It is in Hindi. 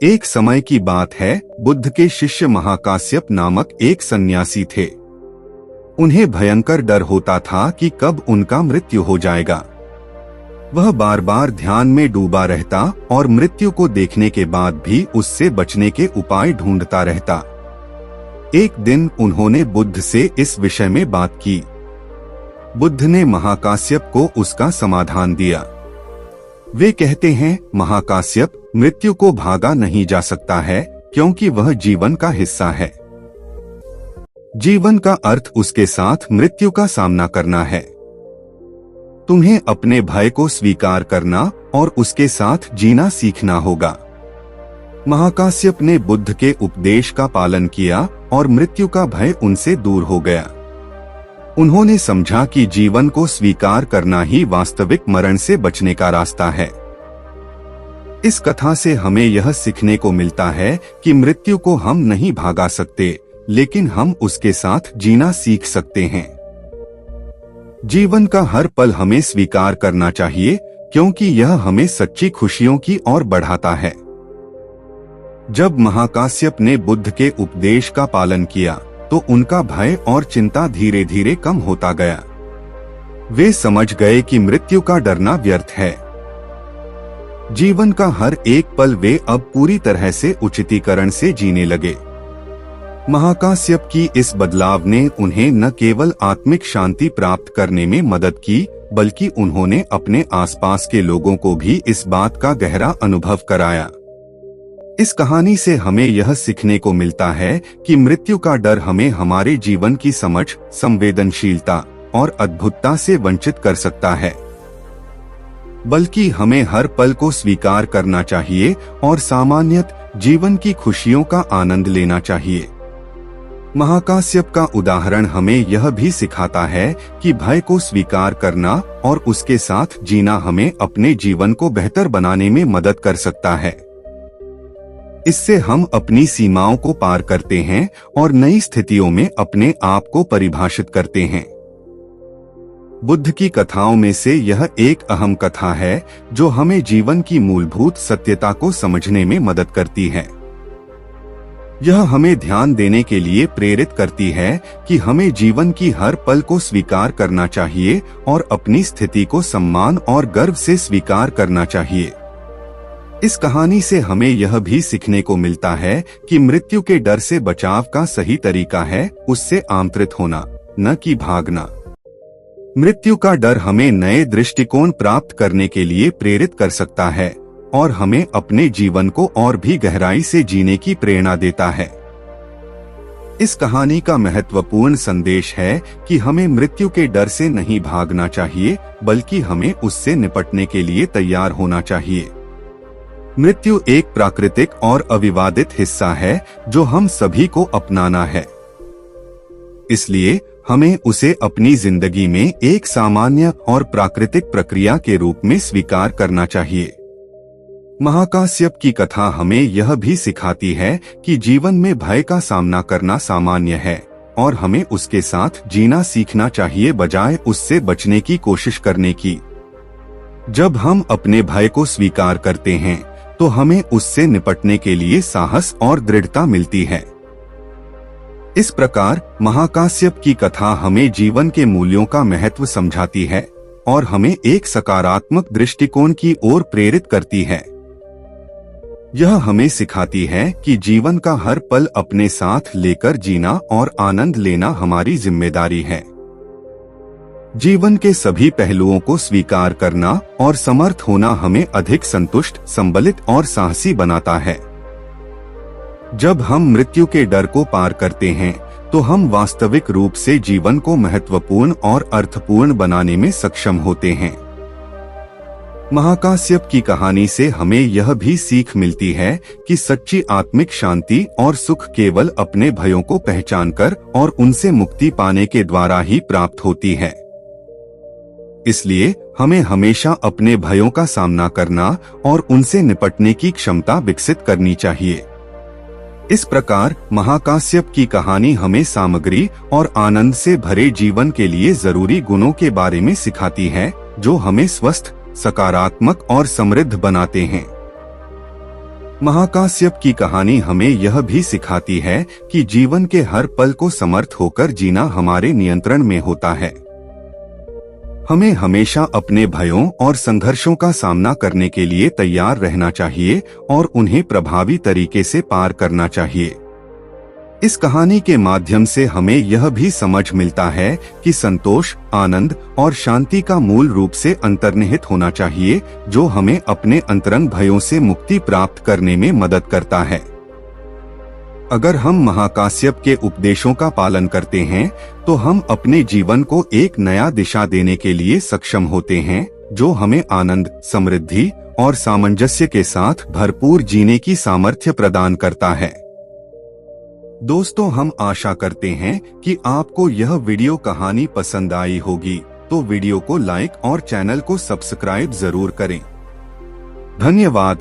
एक समय की बात है, बुद्ध के शिष्य महाकाश्यप नामक एक सन्यासी थे। उन्हें भयंकर डर होता था कि कब उनका मृत्यु हो जाएगा। वह बार बार ध्यान में डूबा रहता और मृत्यु को देखने के बाद भी उससे बचने के उपाय ढूंढता रहता। एक दिन उन्होंने बुद्ध से इस विषय में बात की। बुद्ध ने महाकाश्यप को उसका समाधान दिया। वे कहते हैं, महाकाश्यप, मृत्यु को भागा नहीं जा सकता है, क्योंकि वह जीवन का हिस्सा है। जीवन का अर्थ उसके साथ मृत्यु का सामना करना है। तुम्हें अपने भय को स्वीकार करना और उसके साथ जीना सीखना होगा। महाकाश्यप ने बुद्ध के उपदेश का पालन किया और मृत्यु का भय उनसे दूर हो गया। उन्होंने समझा कि जीवन को स्वीकार करना ही वास्तविक मरण से बचने का रास्ता है। इस कथा से हमें यह सीखने को मिलता है कि मृत्यु को हम नहीं भागा सकते, लेकिन हम उसके साथ जीना सीख सकते हैं। जीवन का हर पल हमें स्वीकार करना चाहिए, क्योंकि यह हमें सच्ची खुशियों की ओर बढ़ाता है। जब महाकाश्यप ने बुद्ध के उपदेश का पालन किया, तो उनका भय और चिंता धीरे धीरे कम होता गया। वे समझ गए कि मृत्यु का डरना व्यर्थ है। जीवन का हर एक पल वे अब पूरी तरह से उचितीकरण से जीने लगे। महाकाश्यप की इस बदलाव ने उन्हें न केवल आत्मिक शांति प्राप्त करने में मदद की, बल्कि उन्होंने अपने आसपास के लोगों को भी इस बात का गहरा अनुभव कराया। इस कहानी से हमें यह सीखने को मिलता है कि मृत्यु का डर हमें हमारे जीवन की समझ, संवेदनशीलता और अद्भुतता से वंचित कर सकता है, बल्कि हमें हर पल को स्वीकार करना चाहिए और सामान्यतः जीवन की खुशियों का आनंद लेना चाहिए। महाकाश्यप का उदाहरण हमें यह भी सिखाता है कि भय को स्वीकार करना और उसके साथ जीना हमें अपने जीवन को बेहतर बनाने में मदद कर सकता है। इससे हम अपनी सीमाओं को पार करते हैं और नई स्थितियों में अपने आप को परिभाषित करते हैं। बुद्ध की कथाओं में से यह एक अहम कथा है जो हमें जीवन की मूलभूत सत्यता को समझने में मदद करती है। यह हमें ध्यान देने के लिए प्रेरित करती है कि हमें जीवन की हर पल को स्वीकार करना चाहिए और अपनी स्थिति को सम्मान और गर्व से स्वीकार करना चाहिए। इस कहानी से हमें यह भी सीखने को मिलता है कि मृत्यु के डर से बचाव का सही तरीका है उससे आमंत्रित होना, न कि भागना। मृत्यु का डर हमें नए दृष्टिकोण प्राप्त करने के लिए प्रेरित कर सकता है और हमें अपने जीवन को और भी गहराई से जीने की प्रेरणा देता है। इस कहानी का महत्वपूर्ण संदेश है कि हमें मृत्यु के डर से नहीं भागना चाहिए, बल्कि हमें उससे निपटने के लिए तैयार होना चाहिए। मृत्यु एक प्राकृतिक और अविवादित हिस्सा है जो हम सभी को अपनाना है। इसलिए हमें उसे अपनी जिंदगी में एक सामान्य और प्राकृतिक प्रक्रिया के रूप में स्वीकार करना चाहिए। महाकाश्यप की कथा हमें यह भी सिखाती है कि जीवन में भय का सामना करना सामान्य है और हमें उसके साथ जीना सीखना चाहिए, बजाय उससे बचने की कोशिश करने की। जब हम अपने भय को स्वीकार करते हैं, तो हमें उससे निपटने के लिए साहस और दृढ़ता मिलती है। इस प्रकार महाकाश्यप की कथा हमें जीवन के मूल्यों का महत्व समझाती है और हमें एक सकारात्मक दृष्टिकोण की ओर प्रेरित करती है। यह हमें सिखाती है कि जीवन का हर पल अपने साथ लेकर जीना और आनंद लेना हमारी जिम्मेदारी है। जीवन के सभी पहलुओं को स्वीकार करना और समर्थ होना हमें अधिक संतुष्ट, संबलित और साहसी बनाता है। जब हम मृत्यु के डर को पार करते हैं, तो हम वास्तविक रूप से जीवन को महत्वपूर्ण और अर्थपूर्ण बनाने में सक्षम होते हैं। महाकाश्यप की कहानी से हमें यह भी सीख मिलती है कि सच्ची आत्मिक शांति और सुख केवल अपने भयों को पहचानकर और उनसे मुक्ति पाने के द्वारा ही प्राप्त होती है। इसलिए हमें हमेशा अपने भयों का सामना करना और उनसे निपटने की क्षमता विकसित करनी चाहिए। इस प्रकार महाकाश्यप की कहानी हमें सामग्री और आनंद से भरे जीवन के लिए जरूरी गुणों के बारे में सिखाती है, जो हमें स्वस्थ, सकारात्मक और समृद्ध बनाते हैं। महाकाश्यप की कहानी हमें यह भी सिखाती है कि जीवन के हर पल को समर्थ होकर जीना हमारे नियंत्रण में होता है। हमें हमेशा अपने भयों और संघर्षों का सामना करने के लिए तैयार रहना चाहिए और उन्हें प्रभावी तरीके से पार करना चाहिए। इस कहानी के माध्यम से हमें यह भी समझ मिलता है कि संतोष, आनंद और शांति का मूल रूप से अंतर्निहित होना चाहिए, जो हमें अपने अंतरंग भयों से मुक्ति प्राप्त करने में मदद करता है। अगर हम महाकाश्यप के उपदेशों का पालन करते हैं, तो हम अपने जीवन को एक नया दिशा देने के लिए सक्षम होते हैं, जो हमें आनंद, समृद्धि और सामंजस्य के साथ भरपूर जीने की सामर्थ्य प्रदान करता है। दोस्तों, हम आशा करते हैं कि आपको यह वीडियो कहानी पसंद आई होगी, तो वीडियो को लाइक और चैनल को सब्सक्राइब जरूर करें। धन्यवाद।